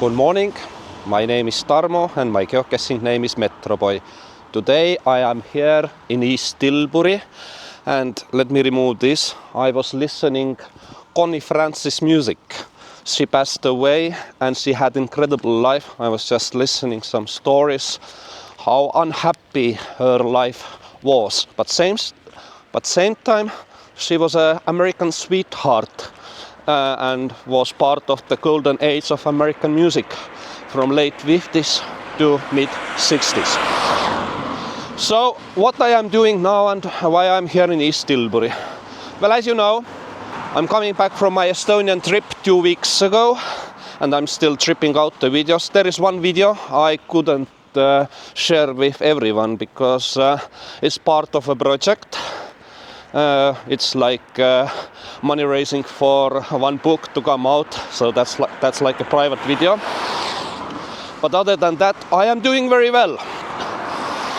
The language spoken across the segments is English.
Good morning, my name is Tarmo and my geocaching name is Metroboy. Today I am here in East Tilbury and let me remove this. I was listening Connie Francis music. She passed away and she had incredible life. I was just listening some stories how unhappy her life was. But same time she was an American sweetheart. And was part of the golden age of American music from late 50s to mid 60s. So what I am doing now and why I'm here in East Tilbury? Well, as you know, I'm coming back from my Estonian trip 2 weeks ago and I'm still tripping out the videos. There is one video I couldn't share with everyone because it's part of a project. It's like money raising for one book to come out, so that's like a private video. But other than that, I am doing very well.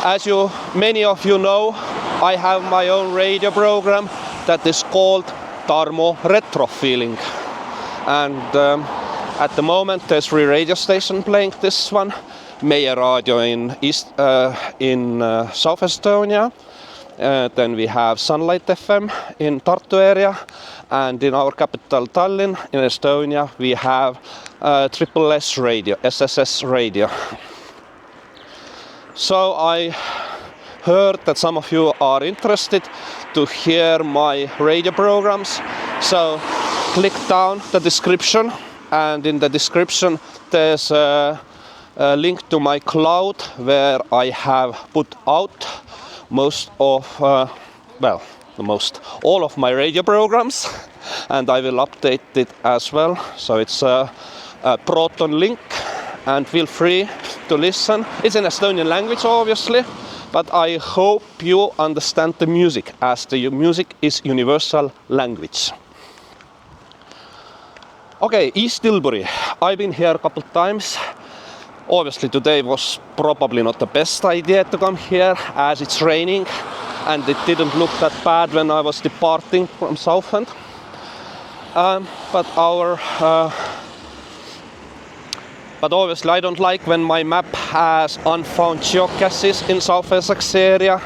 As many of you know, I have my own radio program that is called Tarmo RetroFeeling, and at the moment there's 3 radio stations playing this one. Meie Radio in South Estonia. Then we have Sunlight FM in Tartu area, and in our capital Tallinn in Estonia we have SSS radio, SSS radio. So I heard that some of you are interested to hear my radio programs. So click down the description, and in the description there's a link to my cloud where I have put out all of my radio programs, and I will update it as well. So it's a Proton link, and feel free to listen. It's in Estonian language, obviously, but I hope you understand the music, as the music is universal language. Okay, East Tilbury. I've been here a couple of times. Obviously today was probably not the best idea to come here as it's raining and it didn't look that bad when I was departing from Southend. But obviously I don't like when my map has unfound geocaches in South Essex area,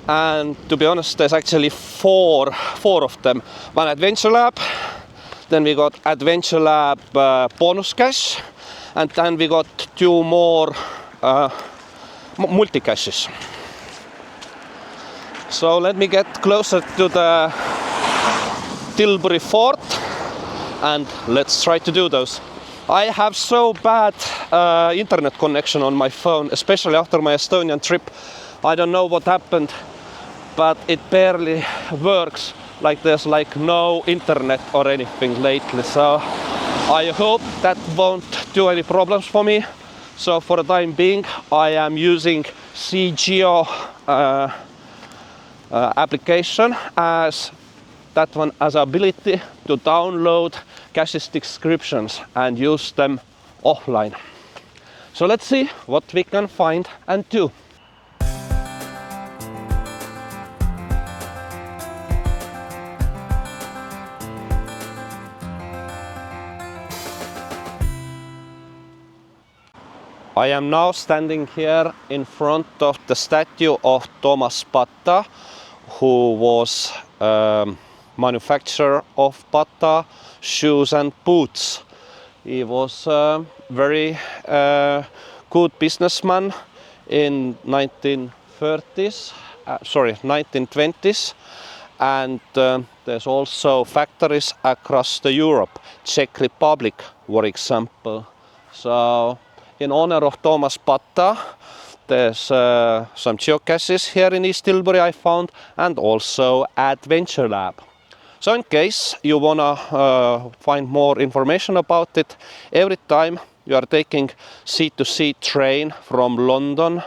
and to be honest there's actually four of them. One Adventure Lab, then we got Adventure Lab bonus cache, and then we got 2 more multi-caches. So let me get closer to the Tilbury Fort and let's try to do those. I have so bad internet connection on my phone, especially after my Estonian trip. I don't know what happened, but it barely works. Like there's like no internet or anything lately. So I hope that won't do any problems for me. So for the time being, I am using CGeo application as that one has ability to download cache descriptions and use them offline. So let's see what we can find and do. I am now standing here in front of the statue of Thomas Bata, who was manufacturer of Bata shoes and boots. He was a very good businessman in 1920s, and there's also factories across the Europe, Czech Republic, for example. So in honor of Thomas Bata, there's some geocaches here in East Tilbury I found, and also Adventure Lab. So in case you wanna find more information about it, every time you are taking C2C train from London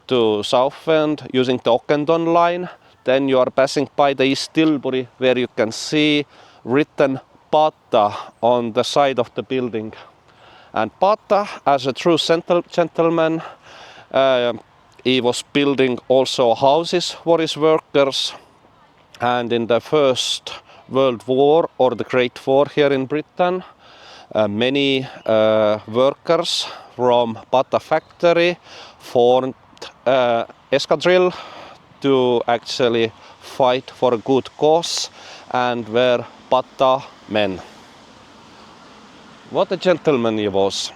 to Southend using the Ockendon line, then you are passing by the East Tilbury, where you can see written Bata on the side of the building. And Bata, as a true gentleman, he was building also houses for his workers, and in the First World War, or the Great War here in Britain, Many workers from Bata factory formed escadrille to actually fight for a good cause and were Bata men. What a gentleman he was.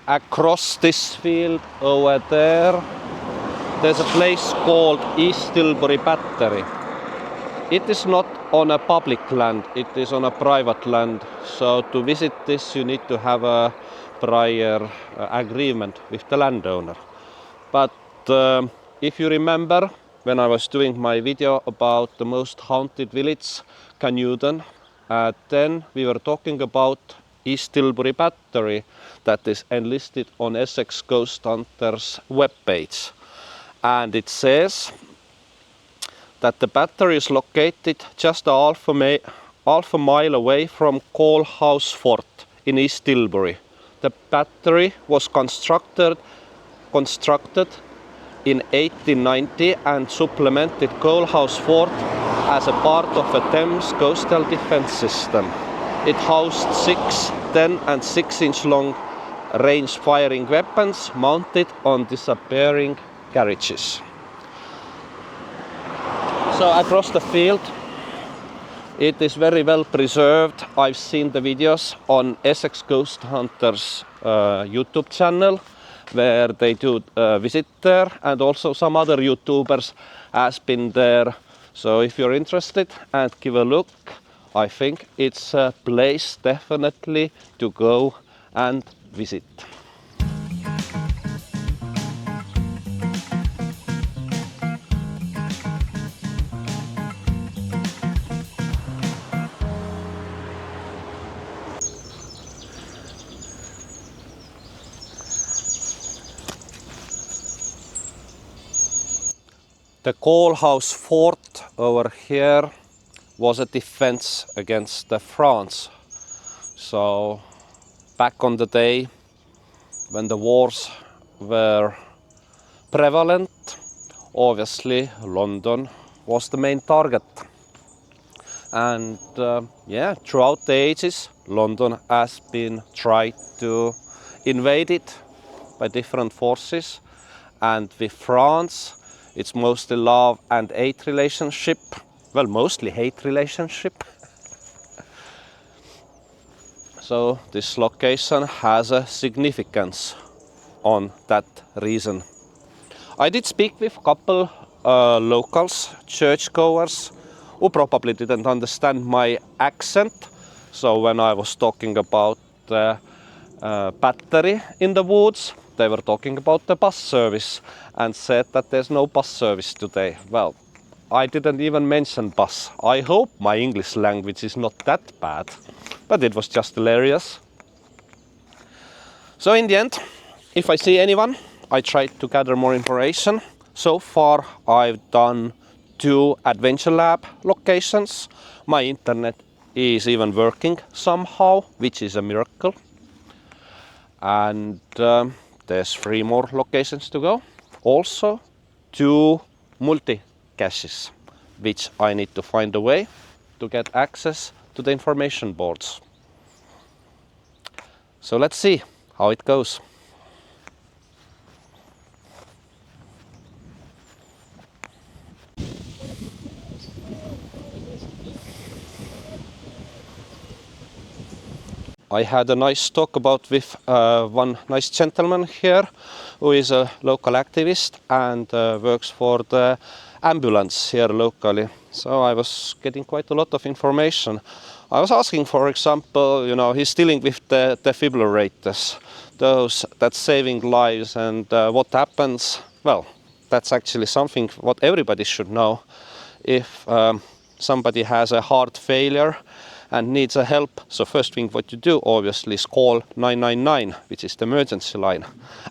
Across this field over there, there's a place called East Tilbury Battery. It is not on a public land, it is on a private land. So to visit this you need to have a prior agreement with the landowner. But if you remember, when I was doing my video about the most haunted village, Canewton, then we were talking about East Tilbury Battery that is enlisted on Essex Ghost Hunters webpage. And it says that the battery is located just half a mile away from Coalhouse Fort in East Tilbury. The battery was constructed in 1890 and supplemented Coalhouse Fort as a part of a Thames coastal defense system. It housed 6, 10 and 6-inch long range firing weapons mounted on disappearing carriages. So across the field it is very well preserved. I've seen the videos on Essex Ghost Hunters YouTube channel where they do visit there, and also some other YouTubers has been there. So if you're interested and give a look, I think it's a place definitely to go and visit. The Coalhouse Fort over here was a defense against France. So back on the day when the wars were prevalent, obviously London was the main target. And yeah, throughout the ages, London has been tried to invade it by different forces. And with France, it's mostly love and hate relationship. Well, mostly hate relationship. So this location has a significance on that reason. I did speak with a couple locals, churchgoers, who probably didn't understand my accent. So when I was talking about the battery in the woods, they were talking about the bus service and said that there's no bus service today. Well, I didn't even mention bus. I hope my English language is not that bad, but it was just hilarious. So in the end, if I see anyone, I try to gather more information. So far, I've done 2 Adventure Lab locations. My internet is even working somehow, which is a miracle. And there's 3 more locations to go. Also 2 multi-caches, which I need to find a way to get access to the information boards. So let's see how it goes. I had a nice talk with one nice gentleman here who is a local activist and works for the ambulance here locally. So I was getting quite a lot of information. I was asking, for example, you know, he's dealing with the defibrillators, those that's saving lives, and what happens. Well, that's actually something what everybody should know. If somebody has a heart failure and needs a help, so first thing what you do obviously is call 999, which is the emergency line.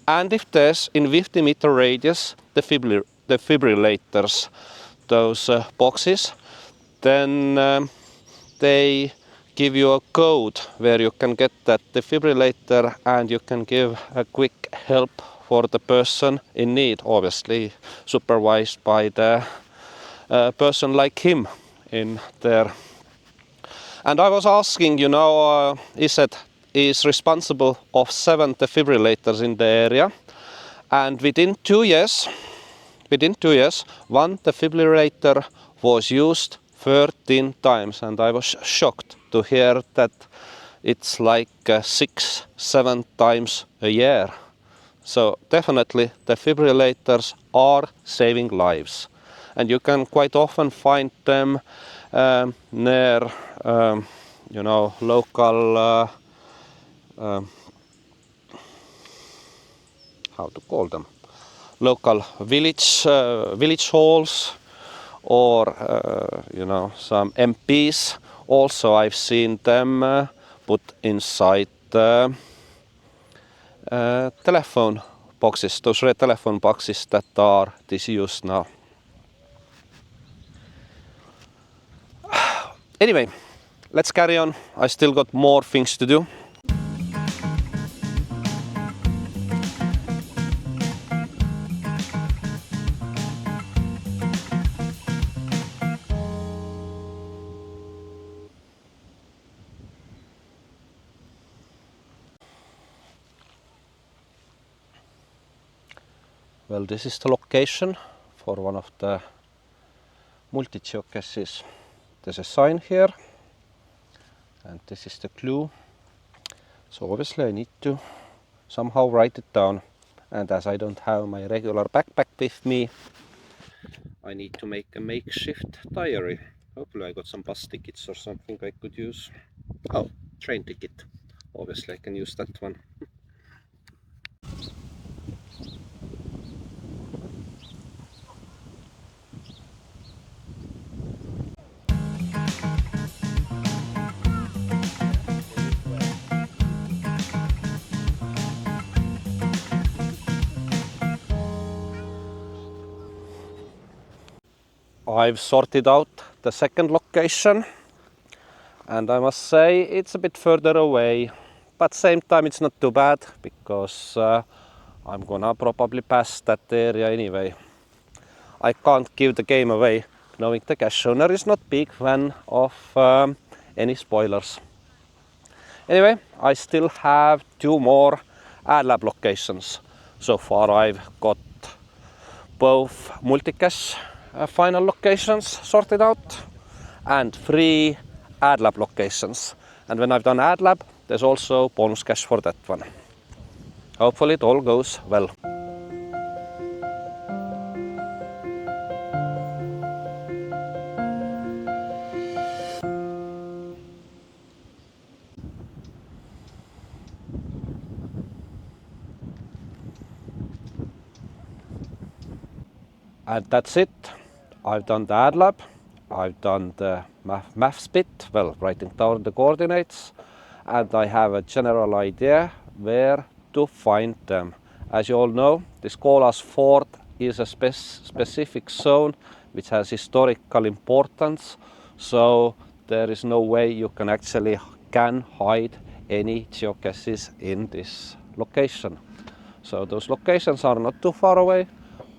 And if there's in 50-meter radius defibrillators, those boxes, then they give you a code where you can get that defibrillator and you can give a quick help for the person in need, obviously supervised by the person like him in there. And I was asking, you know, ESET is responsible of 7 defibrillators in the area, and within 2 years, one defibrillator was used 13 times, and I was shocked to hear that it's like 6-7 times a year. So definitely defibrillators are saving lives, and you can quite often find them near you know, local how to call them, local village halls, or you know, some MPs. Also I've seen them put inside telephone boxes, those red telephone boxes that are disused now. Anyway, let's carry on. I still got more things to do. Well, this is the location for one of the multi-geocaches. There's a sign here, and this is the clue. So obviously I need to somehow write it down, and as I don't have my regular backpack with me, I need to make a makeshift diary. Hopefully I got some bus tickets or something I could use. Oh, train ticket. Obviously I can use that one. I've sorted out the second location, and I must say it's a bit further away, but same time it's not too bad, because I'm gonna probably pass that area anyway. I can't give the game away, knowing the cache owner is not big fan of any spoilers. Anyway, I still have 2 more AdLab locations. So far I've got both multicache final locations sorted out and 3 AdLab locations. And when I've done AdLab, there's also bonus cache for that one. Hopefully it all goes well. And that's it. I've done the AdLab, I've done the maths bit, well, writing down the coordinates, and I have a general idea where to find them. As you all know, this Coalhouse fort is a specific zone which has historical importance, so there is no way you can actually hide any geocaches in this location. So those locations are not too far away,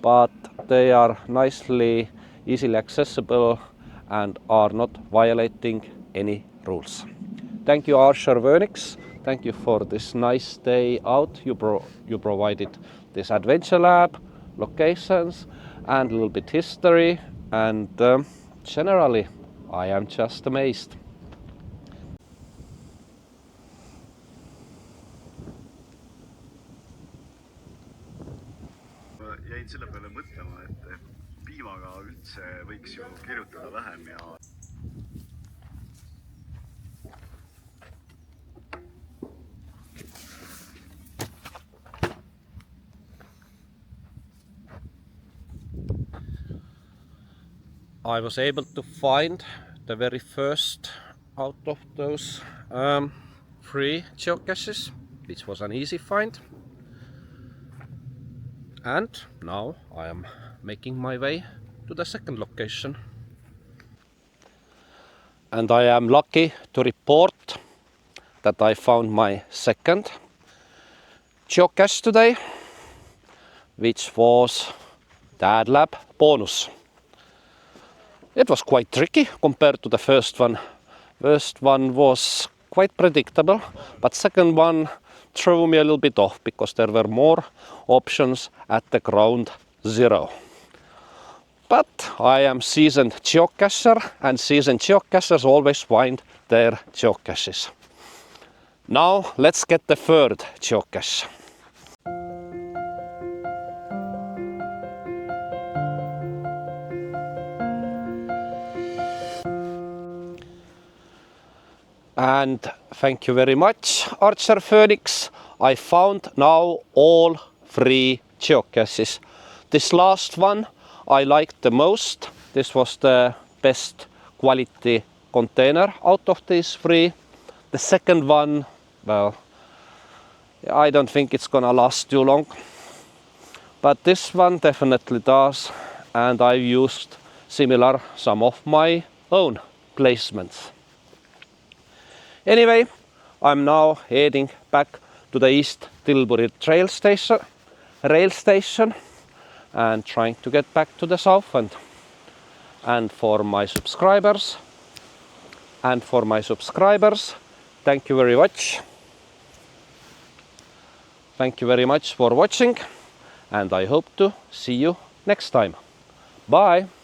but they are nicely, easily accessible and are not violating any rules. Thank you, Archer Vernix. Thank you for this nice day out. You provided this adventure lab, locations, and a little bit history. And generally, I am just amazed. Jäin selle peale mõtlema, et piimaga üldse võiks ju kirjutada vähem ja I was able to find the very first out of those 3 geocaches, which was an easy find. And now I am making my way to the second location. and I am lucky to report that I found my second geocache today, which was the AdLab bonus. It was quite tricky compared to the first one. First one was quite predictable, but second one threw me a little bit off because there were more options at the ground zero. But I am seasoned geocacher, and seasoned geocachers always find their geocaches. Now let's get the third geocache. And thank you very much, Archer Phoenix. I found now all 3 geocaches. This last one I liked the most. This was the best quality container out of these 3. The second one, well, I don't think it's gonna last too long. But this one definitely does, and I used similar some of my own placements. Anyway, I'm now heading back to the East Tilbury rail station and trying to get back to the south end. And for my subscribers, thank you very much. Thank you very much for watching, and I hope to see you next time. Bye!